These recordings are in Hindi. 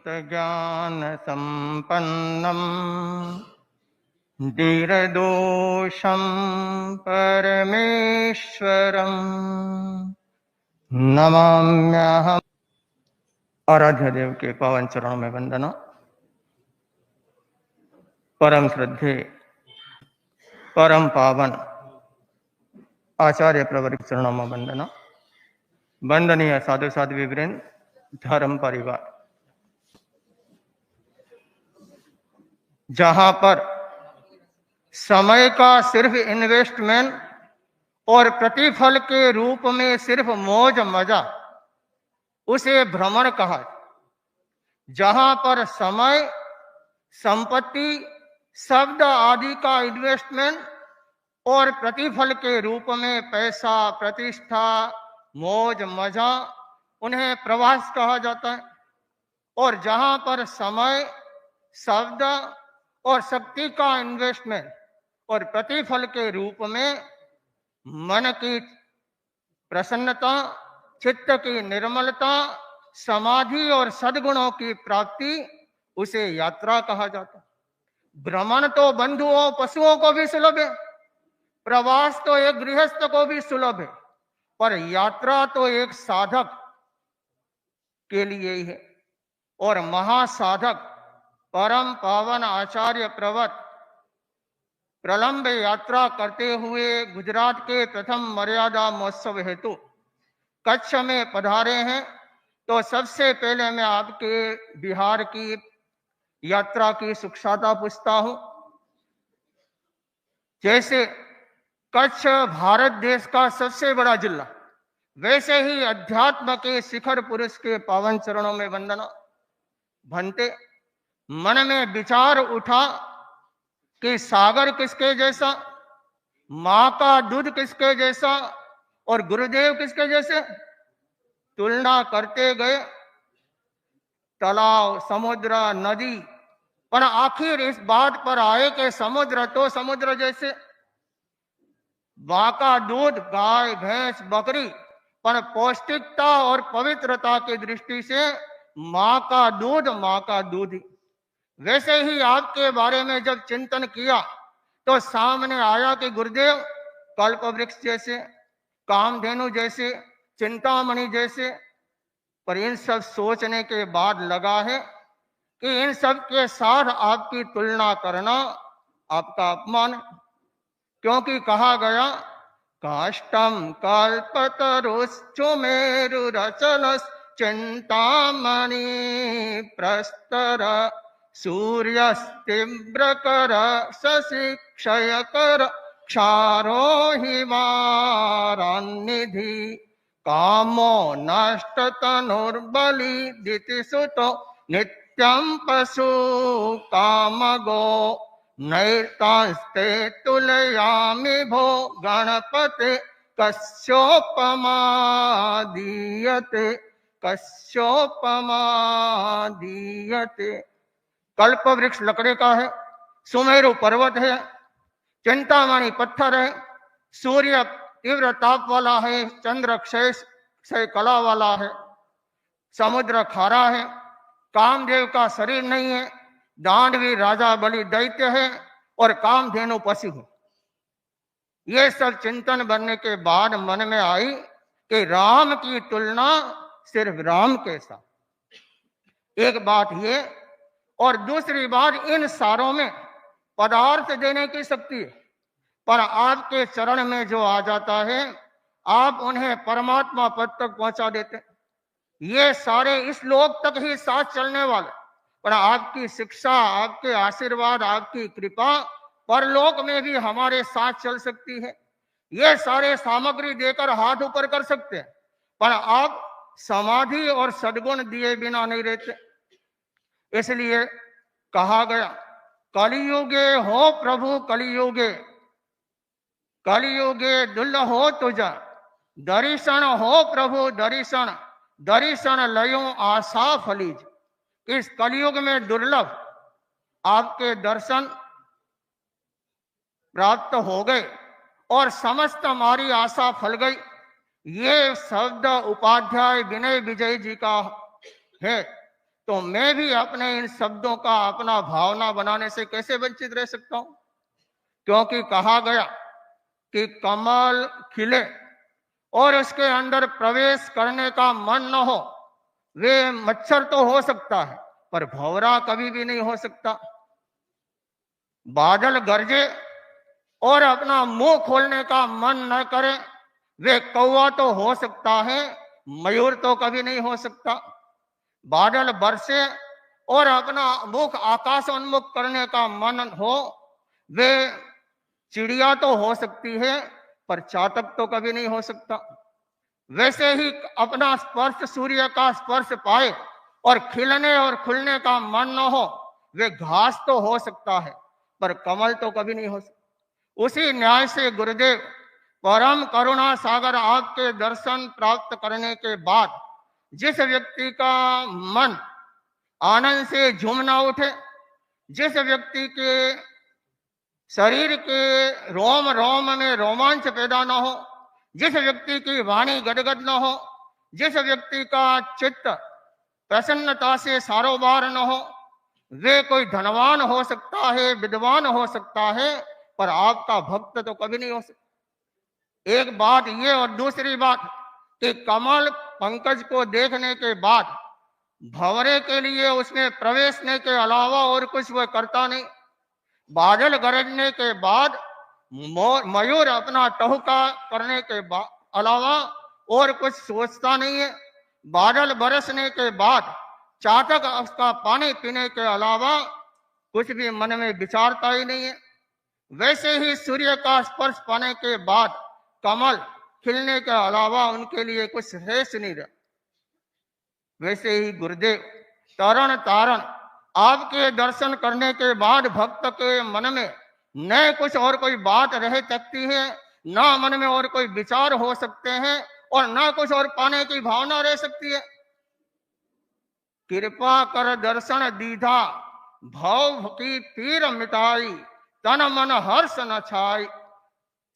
ज्ञान संपन्नम धीरदोषम परमेश्वरम नमाम्यहम्। आराध्य देव के पावन चरणों में वंदना। परम श्रद्धे परम पावन आचार्य प्रवर के चरणों में वंदना। वंदनीय साधु साध्वी वृंद, धर्म परिवार, जहां पर समय का सिर्फ इन्वेस्टमेंट और प्रतिफल के रूप में सिर्फ मौज मजा, उसे भ्रमण कहा। जहां पर समय, संपत्ति, शब्द आदि का इन्वेस्टमेंट और प्रतिफल के रूप में पैसा, प्रतिष्ठा, मौज मजा, उन्हें प्रवास कहा जाता है। और जहां पर समय, शब्द और शक्ति का इन्वेस्टमेंट और प्रतिफल के रूप में मन की प्रसन्नता, चित्त की निर्मलता, समाधि और सद्गुणों की प्राप्ति, उसे यात्रा कहा जाता है। भ्रमण तो बंधुओं पशुओं को भी सुलभ है, प्रवास तो एक गृहस्थ को भी सुलभ है, पर यात्रा तो एक साधक के लिए ही है। और महासाधक परम पावन आचार्य प्रवर प्रलंब यात्रा करते हुए गुजरात के प्रथम मर्यादा महोत्सव हेतु कच्छ में पधारे हैं। तो सबसे पहले मैं आपके बिहार की यात्रा की सुखसाता पूछता हूं। जैसे कच्छ भारत देश का सबसे बड़ा जिला, वैसे ही अध्यात्म के शिखर पुरुष के पावन चरणों में वंदना। भंते, मन में विचार उठा कि सागर किसके जैसा, मां का दूध किसके जैसा और गुरुदेव किसके जैसे। तुलना करते गए तालाब, समुद्र, नदी, पर आखिर इस बात पर आए कि समुद्र तो समुद्र जैसे। मां का दूध गाय, भैंस, बकरी, पर पौष्टिकता और पवित्रता की दृष्टि से मां का दूध ही। वैसे ही आपके बारे में जब चिंतन किया तो सामने आया कि गुरुदेव कल्प वृक्ष जैसे, कामधेनु जैसे, चिंतामणि जैसे। पर इन सब सोचने के बाद लगा है कि इन सब के साथ आपकी तुलना करना आपका अपमान है। क्योंकि कहा गया, काष्टम कल्पतरुश्चु मेरुरचलस् चिंतामणि प्रस्तर सूर्यस्तीव्रकर शशि क्षयकर क्षारोहि वारान्निधि कामो नष्ट तनुर्बलि दितिसुतो नित्यं पशु कामगो नैतांस्ते तुलयामि भो गणपते कस्योपमा दीयते, कस्योपमा दीयते। कल्प वृक्ष लकड़ी का है, सुमेरु पर्वत है, चिंतामणि पत्थर है, सूर्य तीव्र ताप वाला है, चंद्र क्षय कला वाला है, समुद्र खारा है, कामदेव का शरीर नहीं है, दानवी राजा बलि दैत्य है और कामधेनु पशु है। ये सब चिंतन बनने के बाद मन में आई कि राम की तुलना सिर्फ राम के साथ। एक बात ये, और दूसरी बात, इन सारों में पदार्थ देने की शक्ति है, पर आपके चरण में जो आ जाता है आप उन्हें परमात्मा पद तक पहुंचा देते। ये सारे इस लोक तक ही साथ चलने वाले, पर आपकी शिक्षा, आपके आशीर्वाद, आपकी कृपा परलोक में भी हमारे साथ चल सकती है। ये सारे सामग्री देकर हाथ ऊपर कर सकते हैं, पर आप समाधि और सद्गुण दिए बिना नहीं रहते। इसलिए कहा गया, कलियुगे हो प्रभु कलियुगे, कलियुगे दुल्लहो तुझा, दर्शन हो प्रभु दर्शन, दर्शन लयो आशा फलीज। इस कलियुग में दुर्लभ आपके दर्शन प्राप्त हो गए और समस्त हमारी आशा फल गई। ये शब्द उपाध्याय विनय विजय जी का है तो मैं भी अपने इन शब्दों का अपना भावना बनाने से कैसे वंचित रह सकता हूं? क्योंकि कहा गया कि कमल खिले और उसके अंदर प्रवेश करने का मन न हो, वे मच्छर तो हो सकता है पर भंवरा कभी भी नहीं हो सकता। बादल गरजे और अपना मुंह खोलने का मन न करे, वे कौवा तो हो सकता है, मयूर तो कभी नहीं हो सकता। बादल बरसे और अपना मुख आकाश उन्मुख करने का मन हो, वे चिड़िया तो हो सकती है पर चातक तो कभी नहीं हो सकता। वैसे ही अपना स्पर्श सूर्य का स्पर्श पाए और खिलने और खुलने का मन न हो, वे घास तो हो सकता है पर कमल तो कभी नहीं हो सकता। उसी न्याय से गुरुदेव परम करुणा सागर आपके दर्शन प्राप्त करने के बाद जिस व्यक्ति का मन आनंद से झूम न उठे, जिस व्यक्ति के शरीर के रोम रोम में रोमांच पैदा न हो, जिस व्यक्ति की वाणी गदगद न हो, जिस व्यक्ति का चित्त प्रसन्नता से सारोबार न हो, वे कोई धनवान हो सकता है, विद्वान हो सकता है पर आपका भक्त तो कभी नहीं हो सकता। एक बात ये और दूसरी बात कि कमल पंकज को देखने के बाद भंवरे के लिए उसमें प्रवेशने के अलावा और कुछ वह करता नहीं। बादल गरजने के बाद मयूर अपना टहुका करने के अलावा और कुछ सोचता नहीं है। बादल बरसने के बाद चातक उसका पानी पीने के अलावा कुछ भी मन में विचारता ही नहीं है। वैसे ही सूर्य का स्पर्श पाने के बाद कमल खिलने के अलावा उनके लिए कुछ शेष नहीं रहा। वैसे ही गुरुदेव तरण तारण आपके दर्शन करने के बाद भक्त के मन में न कुछ और कोई बात रह सकती है, ना मन में और कोई विचार हो सकते हैं और ना कुछ और पाने की भावना रह सकती है। कृपा कर दर्शन दीधा भव की पीर मिटाई, तन मन हर्ष न छाई,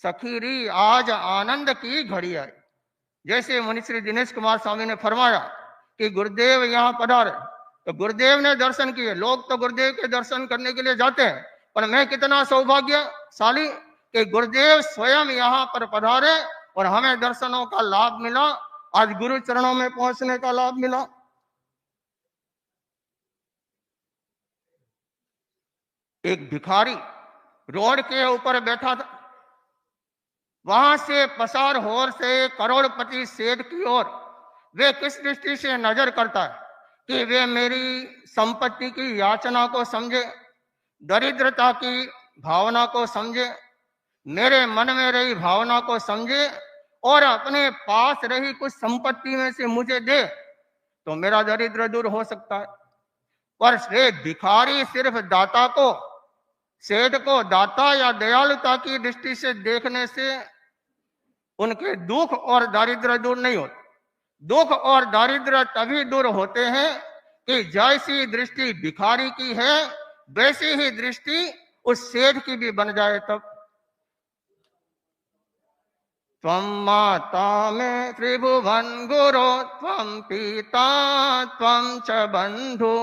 सखीरी आज आनंद की घड़ी आई। जैसे मुनि श्री दिनेश कुमार स्वामी ने फरमाया कि गुरुदेव यहाँ पधारे, तो गुरुदेव ने दर्शन किए। लोग तो गुरुदेव के दर्शन करने के लिए जाते हैं, पर मैं कितना सौभाग्यशाली कि गुरुदेव स्वयं यहाँ पर पधारे और हमें दर्शनों का लाभ मिला, आज गुरु चरणों में पहुंचने का लाभ मिला। एक भिखारी रोड के ऊपर बैठा था, वहां से पसार होर से करोड़पति सेठ की ओर वे किस दृष्टि से नजर करता है कि वे मेरी संपत्ति की याचना को समझे, दरिद्रता की भावना को समझे, मेरे मन में रही भावना को समझे और अपने पास रही कुछ संपत्ति में से मुझे दे तो मेरा दरिद्र दूर हो सकता है। पर वे भिखारी सिर्फ दाता को, सेठ को दाता या दयालुता की दृष्टि से देखने से उनके दुख और दारिद्र्य दूर नहीं होते। दुख और दारिद्र्य तभी दूर होते हैं कि जैसी दृष्टि भिखारी की है वैसी ही दृष्टि उस सेठ की भी बन जाए। तब त्वं माता में त्रिभुवन गुरो, त्वं पिता त्वं च बंधु,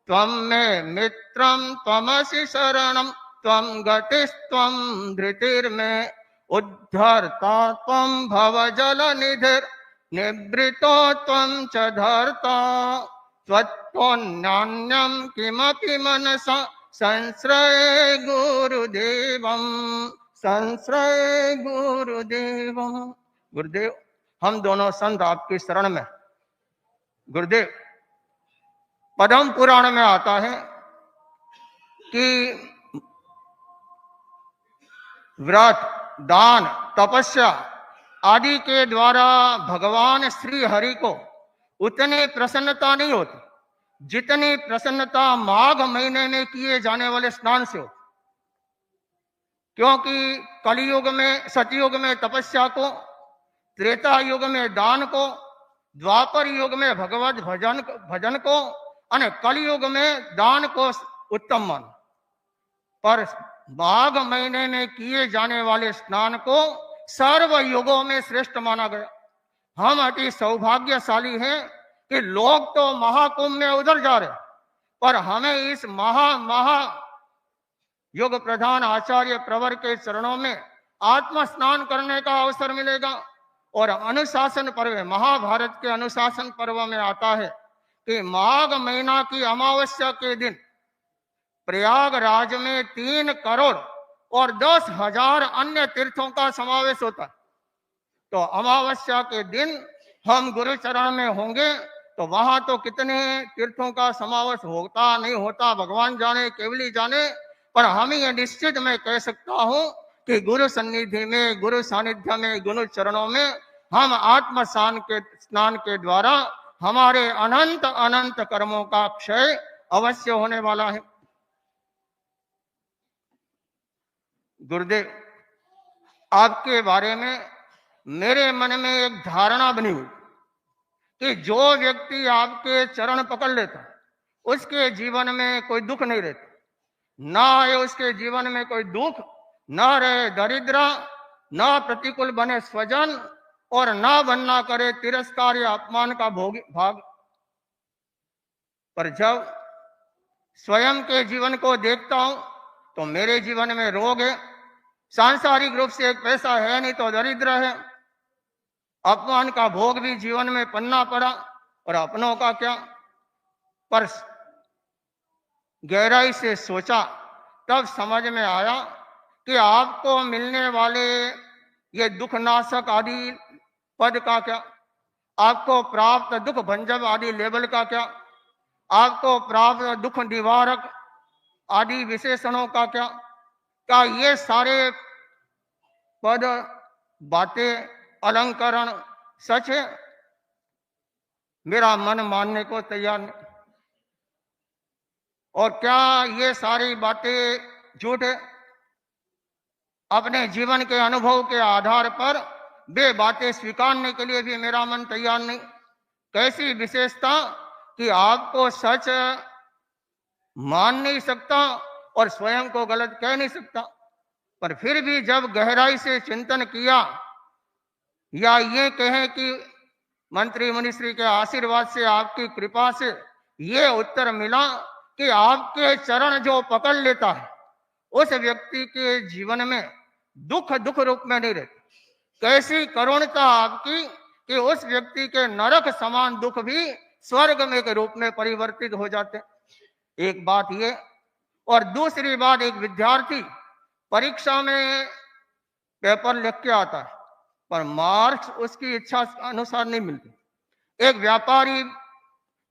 त्वं मे मित्रं त्वमसि शरणं, त्वं गतिस्त्वं धृतिर्मे, उद्धर्ता त्वं भवजलनिधिर्, निवृतो त्वं च धर्ता, त्वत्पुण्यान्यं किमपि मनसा संश्रये गुरुदेवं, संश्रय गुरुदेवं। गुरुदेव हम दोनों संत आपकी शरण में। गुरुदेव पद्म पुराण में आता है कि व्रत, दान, तपस्या आदि के द्वारा भगवान श्री हरि को उतनी प्रसन्नता नहीं होती जितनी प्रसन्नता माघ महीने में किए जाने वाले स्नान से होती। क्योंकि कलयुग में, सतयुग में तपस्या को, त्रेता युग में दान को, द्वापर युग में भगवत भजन को और कलयुग में दान को उत्तम मान, पर माघ महीने में किए जाने वाले स्नान को सर्व युगों में श्रेष्ठ माना गया। हम अति सौभाग्यशाली हैं कि लोग तो महाकुंभ में उधर जा रहे, पर हमें इस महा युग प्रधान आचार्य प्रवर के चरणों में आत्म स्नान करने का अवसर मिलेगा। और अनुशासन पर्व, महाभारत के अनुशासन पर्व में आता है कि माघ महीना की अमावस्या के दिन प्रयागराज में 3 करोड़ और 10,000 अन्य तीर्थों का समावेश होता है। तो अमावस्या के दिन हम गुरु चरण में होंगे तो वहां तो कितने तीर्थों का समावेश होता नहीं होता भगवान जाने, केवली जाने, पर हम ये निश्चित मैं कह सकता हूं कि गुरु सन्निधि में, गुरु सानिध्य में, गुरु चरणों में हम आत्म स्नान के द्वारा हमारे अनंत अनंत कर्मों का क्षय अवश्य होने वाला है। गुरुदेव, आपके बारे में मेरे मन में एक धारणा बनी हुई कि जो व्यक्ति आपके चरण पकड़ लेता उसके जीवन में कोई दुख नहीं रहता, ना आए उसके जीवन में कोई दुख, ना रहे दरिद्र, ना प्रतिकूल बने स्वजन, और ना बनना करे तिरस्कार या अपमान का भाग। पर जब स्वयं के जीवन को देखता हूं तो मेरे जीवन में रोग है, सांसारिक रूप से एक पैसा है नहीं तो दरिद्र है, अपमान का भोग भी जीवन में पन्ना पड़ा, और अपनों का क्या। पर गहराई से सोचा तब समझ में आया कि आपको मिलने वाले ये दुखनाशक आदि पद का क्या, आपको प्राप्त दुख भंजक आदि लेवल का क्या, आपको प्राप्त दुख निवारक आदि विशेषणों का क्या ये सारे पद, बातें, अलंकरण सच है? मेरा मन मानने को तैयार नहीं। और क्या ये सारी बातें झूठ है? अपने जीवन के अनुभव के आधार पर वे बातें स्वीकारने के लिए भी मेरा मन तैयार नहीं। कैसी विशेषता कि आपको सच मान नहीं सकता और स्वयं को गलत कह नहीं सकता, पर फिर भी जब गहराई से चिंतन किया, या ये कहें कि मंत्री मुनिश्री के आशीर्वाद से, आपकी कृपा से ये उत्तर मिला कि आपके चरण जो पकड़ लेता है उस व्यक्ति के जीवन में दुख दुख रूप में नहीं रहता। कैसी करुणता आपकी कि उस व्यक्ति के नरक समान दुख भी स्वर्ग में के रूप में परिवर्तित हो जाते। एक बात ये, और दूसरी बात, एक विद्यार्थी परीक्षा में पेपर लिख के आता है पर मार्क्स उसकी इच्छा अनुसार नहीं मिलते। एक व्यापारी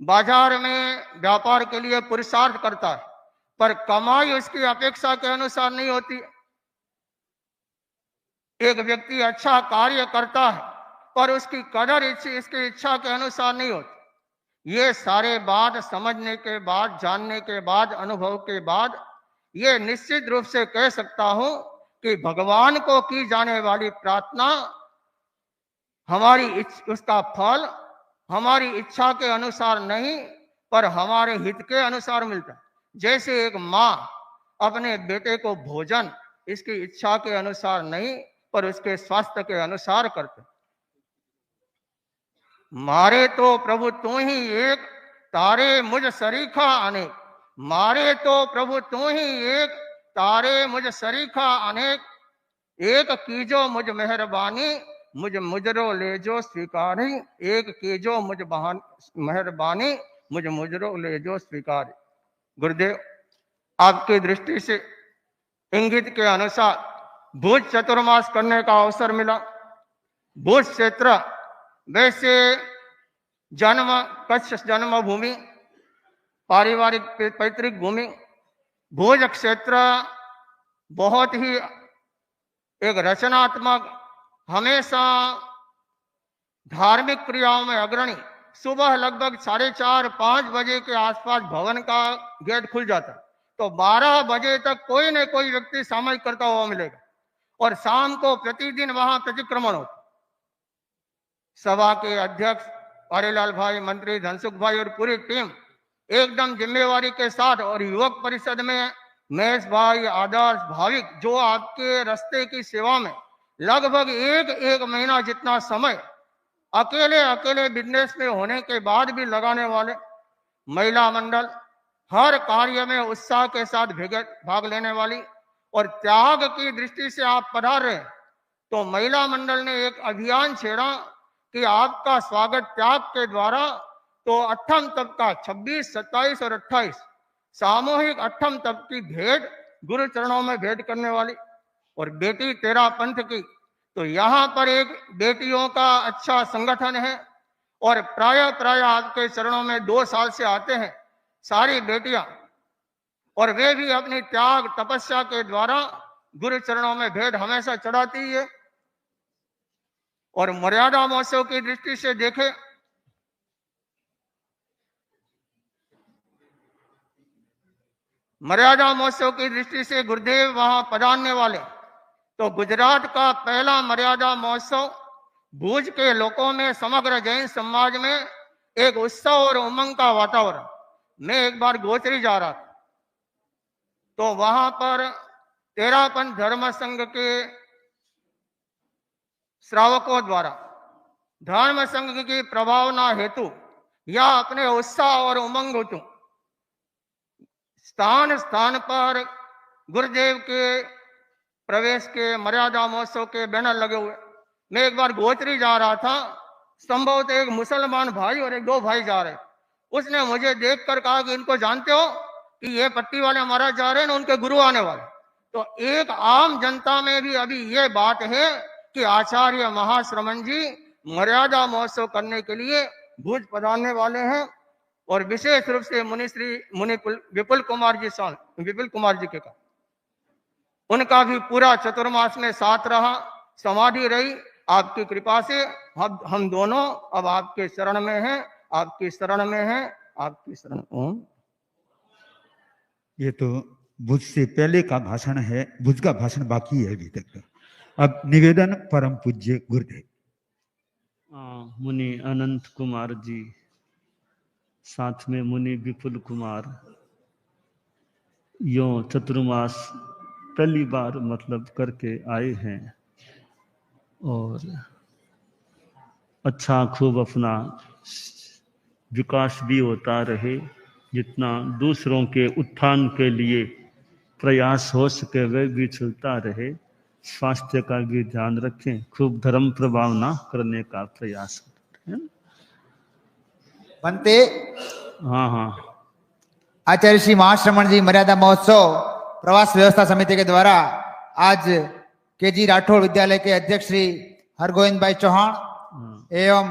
बाजार में व्यापार के लिए पुरुषार्थ करता है पर कमाई उसकी अपेक्षा के अनुसार नहीं होती। एक व्यक्ति अच्छा कार्य करता है पर उसकी कदर इसकी इच्छा के अनुसार नहीं होती। ये सारे बात समझने के बाद, जानने के बाद, अनुभव के बाद ये निश्चित रूप से कह सकता हूं कि भगवान को की जाने वाली प्रार्थना उसका फल हमारी इच्छा के अनुसार नहीं पर हमारे हित के अनुसार मिलता है। जैसे एक माँ अपने बेटे को भोजन इसकी इच्छा के अनुसार नहीं पर उसके स्वास्थ्य के अनुसार करते। मारे तो प्रभु तू ही एक, तारे मुझ सरीखा अनेक। मारे तो प्रभु तू ही एक, तारे मुझ सरीखा अनेक। एक कीजो मुझ मेहरबानी, मुझ मुजरो ले जो स्वीकारी। एक कीजो मुझ मेहरबानी, मुझ मुजरो ले जो स्वीकारी। गुरुदेव, आपकी दृष्टि से इंगित के अनुसार भुज चतुर्मास करने का अवसर मिला। भुज क्षेत्र वैसे जन्म, कच्छ जन्मभूमि, पारिवारिक पैतृक भूमि। भुज क्षेत्र बहुत ही एक रचनात्मक, हमेशा धार्मिक क्रियाओं में अग्रणी। सुबह लगभग 4:30-5 बजे के आसपास भवन का गेट खुल जाता तो 12 बजे तक कोई न कोई व्यक्ति सामूहिक करता हुआ मिलेगा और शाम को प्रतिदिन वहां प्रतिक्रमण होता। सभा के अध्यक्ष पारीलाल भाई, मंत्री धनसुख भाई और पूरी टीम एकदम जिम्मेवारी के साथ, और युवक परिषद में महेश भाई, आदर्श, भाविक, जो आपके रास्ते की सेवा में लगभग एक महीना जितना समय अकेले अकेले बिजनेस में होने के बाद भी लगाने वाले महिला मंडल, हर कार्य में उत्साह के साथ भाग लेने वाली, और त्याग की दृष्टि से आप पधार रहे, तो महिला मंडल ने एक अभियान छेड़ा कि आपका स्वागत त्याग के द्वारा। तो अठम तप का 26, 27 और 28 सामूहिक अठम तप की भेंट गुरु चरणों में भेंट करने वाली। और बेटी तेरा पंथ की, तो यहाँ पर एक बेटियों का अच्छा संगठन है, और प्राय आपके चरणों में 2 साल से आते हैं सारी बेटियां, और वे भी अपनी त्याग तपस्या के द्वारा गुरु चरणों में भेंट हमेशा चढ़ाती है। और मर्यादा महोत्सव की दृष्टि से देखें, मर्यादा महोत्सव की दृष्टि से गुरुदेव वहां पधारने वाले, तो गुजरात का पहला मर्यादा महोत्सव भुज के लोगों में, समग्र जैन समाज में एक उत्सव और उमंग का वातावरण। मैं एक बार गोचरी जा रहा था, तो वहां पर तेरापंथ धर्म संघ के श्रावकों द्वारा धर्म संघ की प्रभावना हेतु या अपने उत्साह और उमंग हेतु स्थान स्थान पर गुरुदेव के प्रवेश के मर्यादा महोत्सव के बैनर लगे हुए। मैं एक बार गोचरी जा रहा था, संभवतः एक मुसलमान भाई और एक 2 भाई जा रहे, उसने मुझे देखकर कहा कि इनको जानते हो कि ये पट्टी वाले महाराज जा रहे हैं, उनके गुरु आने वाले। तो एक आम जनता में भी अभी ये बात है कि आचार्य महाश्रमण जी मर्यादा महोत्सव करने के लिए भुज पधारने वाले हैं, और विशेष रूप से मुनि विपुल कुमार जी के का उनका भी पूरा चतुर्मास में साथ रहा, समाधि रही। आपकी कृपा से हम दोनों अब आपके शरण में हैं, आपकी शरण में हैं, आपकी शरण। ओम। ये तो भुज से पहले का भाषण है, भुज का भाषण बाकी है अभी तक। अब निवेदन परम पूज्य गुरुदेव मुनि अनंत कुमार जी, साथ में मुनि विपुल कुमार, यो चतुर्मास पहली बार मतलब करके आए हैं, और अच्छा खूब अपना विकास भी होता रहे, जितना दूसरों के उत्थान के लिए प्रयास हो सके वे भी चलता रहे। स्वास्थ्य का भी ध्यान रखें, खूब धर्म प्रभावना करने का प्रयास करें। बनते हाँ आचार्य श्री महाश्रमण जी मर्यादा महोत्सव प्रवास व्यवस्था समिति के द्वारा आज केजी राठौड़ विद्यालय के अध्यक्ष श्री हरगोविंद भाई चौहान एवं